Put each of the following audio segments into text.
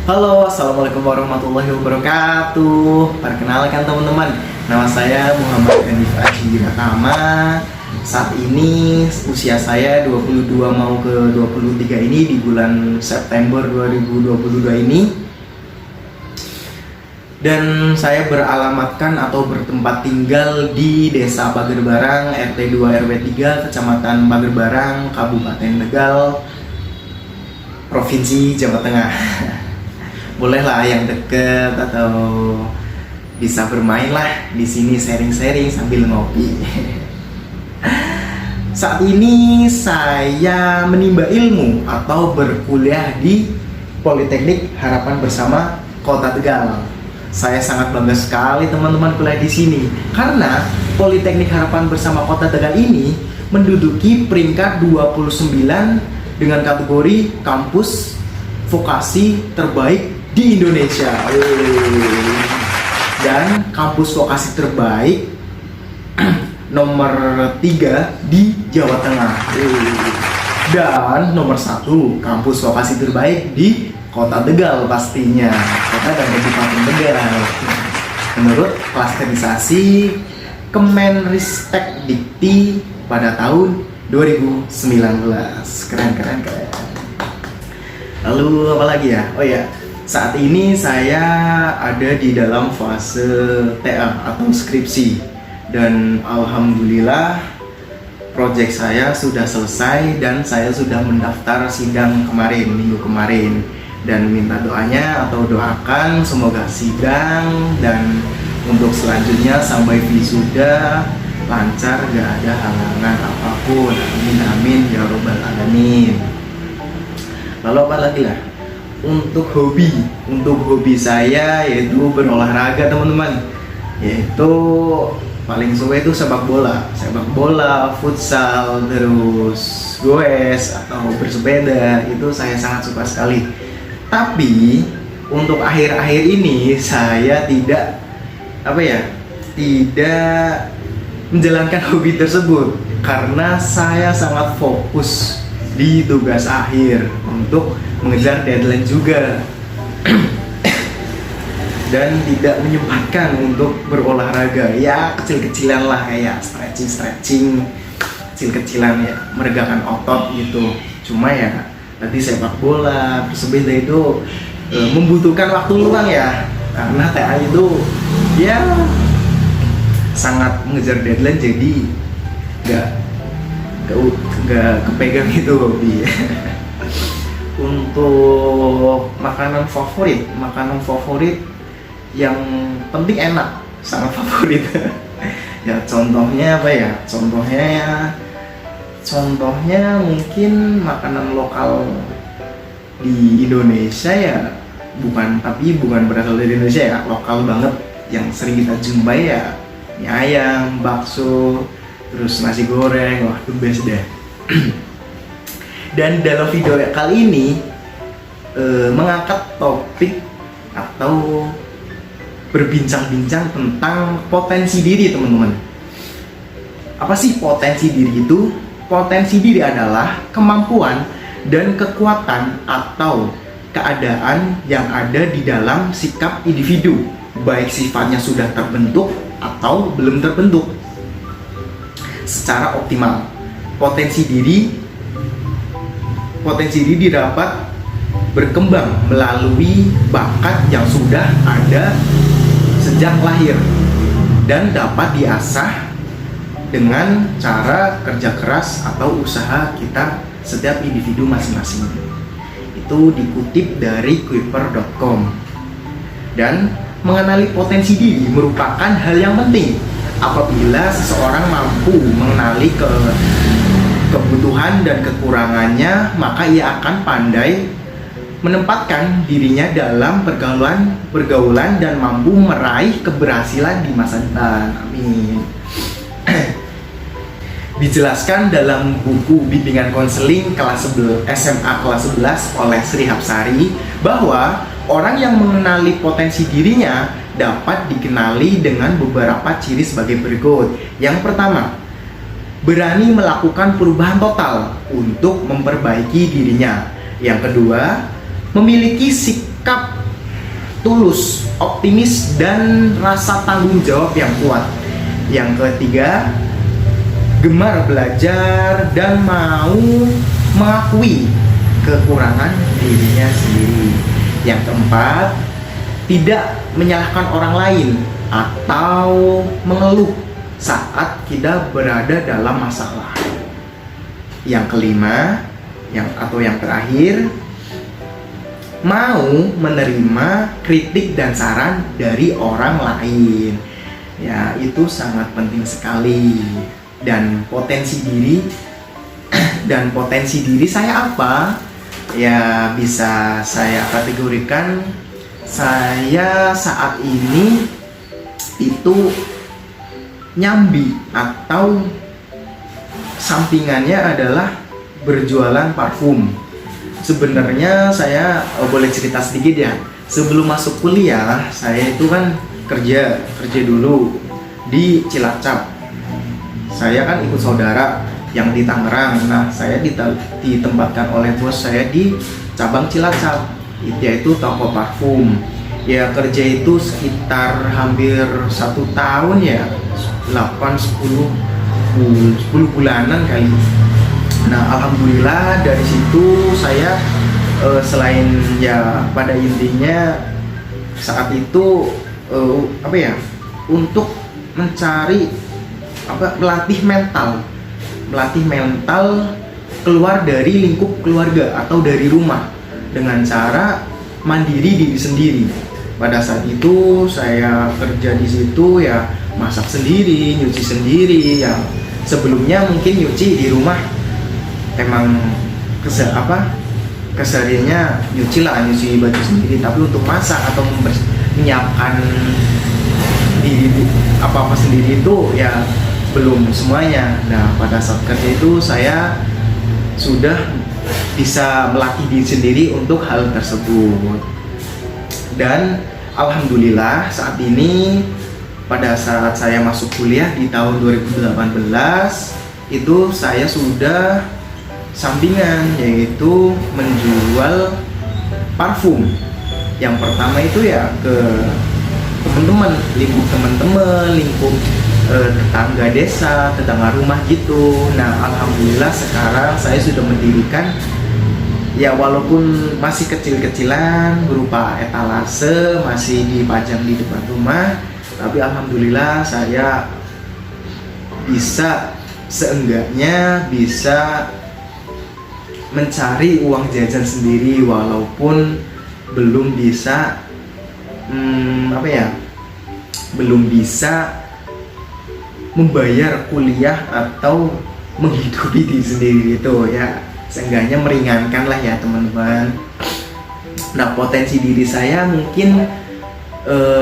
Halo, assalamualaikum warahmatullahi wabarakatuh. Perkenalkan teman-teman, nama saya Muhammad Hanif Aji Ratama. Saat ini usia saya 22 mau ke 23 ini di bulan September 2022 ini. Dan saya beralamatkan atau bertempat tinggal di Desa Pagerbarang, RT 2 RW 3, Kecamatan Pagerbarang, Kabupaten Tegal, Provinsi Jawa Tengah. Bolehlah yang deket atau bisa bermain lah di sini, sharing-sharing sambil ngopi. Saat ini saya menimba ilmu atau berkuliah di Politeknik Harapan Bersama Kota Tegal. Saya sangat bangga sekali teman-teman kuliah di sini karena Politeknik Harapan Bersama Kota Tegal ini menduduki peringkat 29 dengan kategori kampus vokasi terbaik di Indonesia. Dan kampus vokasi terbaik nomor 3 di Jawa Tengah. Dan nomor 1 kampus vokasi terbaik di Kota Tegal pastinya, Kota dan Kabupaten Tegal. Menurut klasterisasi Kemenristek Dikti pada tahun 2019. Keren. Lalu apa lagi ya? Oh ya, saat ini saya ada di dalam fase TA atau skripsi. Dan alhamdulillah proyek saya sudah selesai dan saya sudah mendaftar sidang minggu kemarin. Dan minta doanya atau doakan semoga sidang dan untuk selanjutnya sampai wisuda lancar, gak ada halangan apapun. Amin ya robbal alamin. Lalu apa lagi lah? Untuk hobi saya yaitu berolahraga teman-teman. Yaitu paling suka itu sepak bola, futsal, terus goes atau bersepeda. Itu saya sangat suka sekali. Tapi untuk akhir-akhir ini saya tidak menjalankan hobi tersebut karena saya sangat fokus di tugas akhir untuk mengejar deadline juga dan tidak menyempatkan untuk berolahraga ya kecil-kecilan lah, kayak stretching kecil-kecilan ya, meregakan otot gitu. Cuma ya tadi sepak bola, bersepeda itu membutuhkan waktu luang ya, karena TA itu ya sangat mengejar deadline, jadi gak kepegang itu hobi. Untuk makanan favorit yang penting enak, sangat favorit. Ya contohnya apa ya? Contohnya mungkin makanan lokal di Indonesia ya, bukan berasal dari Indonesia ya, lokal banget yang sering kita jumpai ya mie ayam, bakso, terus nasi goreng. Wah, itu best deh. Dan dalam video kali ini mengangkat topik atau berbincang-bincang tentang potensi diri teman-teman. Apa sih potensi diri itu? Potensi diri adalah kemampuan dan kekuatan atau keadaan yang ada di dalam sikap individu, baik sifatnya sudah terbentuk atau belum terbentuk secara optimal. Potensi diri dapat berkembang melalui bakat yang sudah ada sejak lahir dan dapat diasah dengan cara kerja keras atau usaha kita setiap individu masing-masing. Itu dikutip dari Kuiper.com. Dan mengenali potensi diri merupakan hal yang penting. Apabila seseorang mampu mengenali kebutuhan dan kekurangannya, maka ia akan pandai menempatkan dirinya dalam pergaulan dan mampu meraih keberhasilan di masa depan. Amin. Dijelaskan dalam buku bimbingan konseling SMA kelas 11 oleh Sri Hapsari bahwa orang yang mengenali potensi dirinya dapat dikenali dengan beberapa ciri sebagai berikut. Yang pertama, berani melakukan perubahan total untuk memperbaiki dirinya. Yang kedua, memiliki sikap tulus, optimis, dan rasa tanggung jawab yang kuat. Yang ketiga, gemar belajar dan mau mengakui kekurangan dirinya sendiri. Yang keempat, tidak menyalahkan orang lain atau mengeluh saat kita berada dalam masalah. Yang kelima, yang terakhir, mau menerima kritik dan saran dari orang lain. Ya, itu sangat penting sekali. Dan potensi diri saya apa? Ya, bisa saya kategorikan saya saat ini itu nyambi atau sampingannya adalah berjualan parfum. Sebenarnya saya boleh cerita sedikit ya. Sebelum masuk kuliah, saya itu kan kerja dulu di Cilacap. Saya kan ikut saudara yang di Tangerang. Nah, saya ditempatkan oleh bos saya di cabang Cilacap, yaitu toko parfum. Ya, kerja itu sekitar hampir 1 tahun ya, 10 bulanan kali. Nah, alhamdulillah dari situ saya selain ya pada intinya saat itu untuk mencari melatih mental keluar dari lingkup keluarga atau dari rumah dengan cara mandiri diri sendiri. Pada saat itu saya kerja di situ ya, masak sendiri, nyuci sendiri. Ya, sebelumnya mungkin nyuci di rumah emang kesehariannya nyuci baju sendiri, tapi untuk masak atau menyiapkan diri apa sendiri itu ya belum semuanya. Nah, pada saat kerja itu saya sudah bisa melatih diri sendiri untuk hal tersebut. Dan alhamdulillah saat ini pada saat saya masuk kuliah di tahun 2018 itu saya sudah sampingan, yaitu menjual parfum. Yang pertama itu ya ke lingkup teman-teman, lingkup tetangga desa, tetangga rumah gitu. Nah, alhamdulillah sekarang saya sudah mendirikan, ya walaupun masih kecil-kecilan berupa etalase, masih dipajang di depan rumah, tapi alhamdulillah saya seenggaknya bisa mencari uang jajan sendiri, walaupun belum bisa belum bisa membayar kuliah atau menghidupi diri sendiri itu ya, seenggaknya meringankan lah ya teman-teman. Nah, potensi diri saya mungkin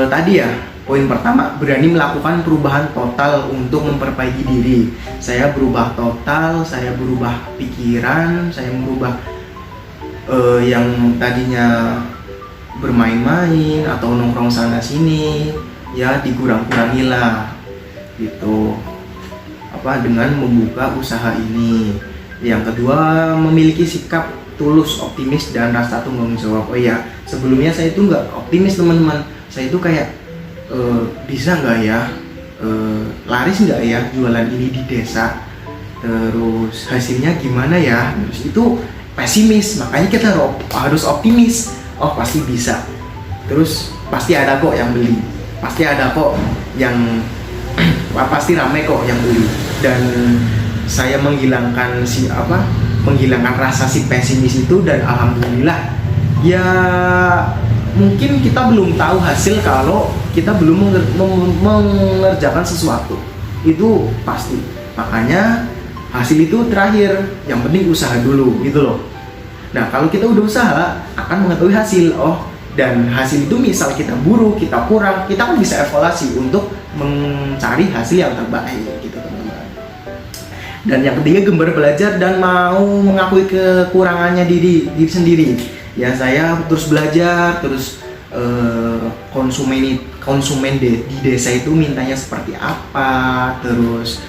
tadi ya, poin pertama, berani melakukan perubahan total untuk memperbaiki diri. Saya berubah total, saya berubah pikiran, saya merubah yang tadinya bermain-main atau nongkrong sana sini ya dikurang-kurangilah gitu, dengan membuka usaha ini. Yang kedua, memiliki sikap tulus, optimis, dan rasa tanggung jawab. Oh ya, sebelumnya saya itu nggak optimis teman-teman. Saya itu kayak bisa nggak ya, laris nggak ya jualan ini di desa, terus hasilnya gimana ya, terus itu pesimis. Makanya kita harus optimis. Oh, pasti bisa, terus pasti ada kok yang beli, pasti ada kok yang pasti ramai kok yang beli. Dan saya menghilangkan rasa si pesimis itu, dan alhamdulillah ya, mungkin kita belum tahu hasil kalau kita belum mengerjakan sesuatu, itu pasti. Makanya hasil itu terakhir, yang penting usaha dulu gitu loh. Nah, kalau kita udah usaha akan mengetahui hasil. Dan hasil itu misal kita buruk, kita kurang, kita kan bisa evaluasi untuk mencari hasil yang terbaik gitu teman-teman. Dan yang ketiga, gemar belajar dan mau mengakui kekurangannya diri sendiri. Ya, saya terus belajar, terus konsumen di desa itu mintanya seperti apa, terus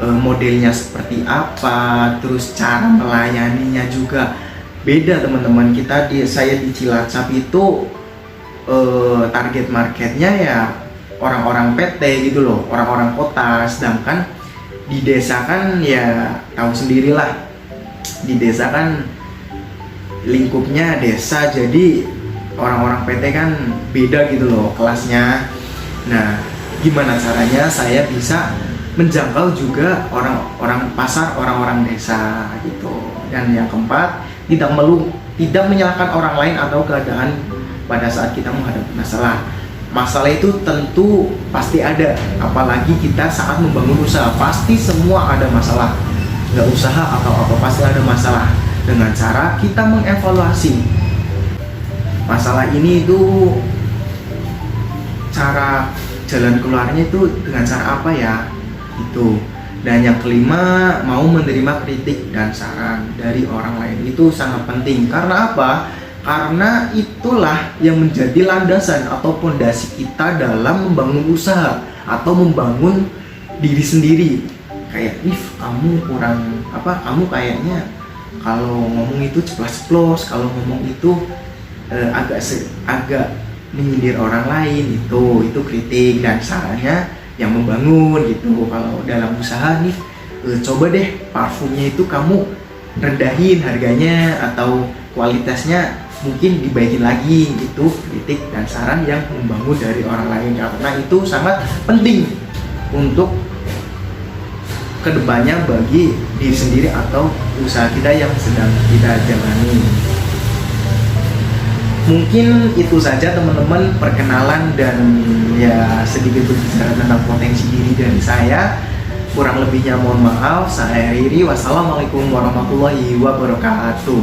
modelnya seperti apa, terus cara melayaninya juga beda teman-teman. Saya di Cilacap itu target marketnya ya orang-orang PT gitu loh, orang-orang kota. Sedangkan di desa kan ya tahu sendirilah, di desa kan lingkupnya desa, jadi orang-orang PT kan beda gitu loh kelasnya. Nah, gimana caranya saya bisa menjangkau juga orang-orang pasar, orang-orang desa gitu. Dan yang keempat, tidak menyalahkan orang lain atau keadaan pada saat kita menghadapi masalah. Masalah itu tentu pasti ada, apalagi kita saat membangun usaha, pasti semua ada masalah. Nggak usaha atau apa, pasti ada masalah. Dengan cara kita mengevaluasi masalah ini itu, cara jalan keluarnya itu dengan cara apa ya itu. Dan yang kelima, mau menerima kritik dan saran dari orang lain itu sangat penting. Karena apa? Karena itulah yang menjadi landasan atau fondasi kita dalam membangun usaha atau membangun diri sendiri. Kayak, kamu kurang apa? Kamu kayaknya kalau ngomong itu ceplas-ceplos, kalau ngomong itu agak menyindir orang lain, itu kritik dan sarannya yang membangun gitu. Kalau dalam usaha nih, coba deh parfumnya itu kamu rendahin harganya atau kualitasnya mungkin dibaikin lagi. Itu kritik dan saran yang membangun dari orang lain, karena itu sangat penting untuk kedepannya bagi diri sendiri atau usaha kita yang sedang kita jalani. Mungkin itu saja teman-teman perkenalan dan ya sedikit berbicara tentang potensi diri dari saya. Kurang lebihnya mohon maaf. Saya Riri. Wassalamualaikum warahmatullahi wabarakatuh.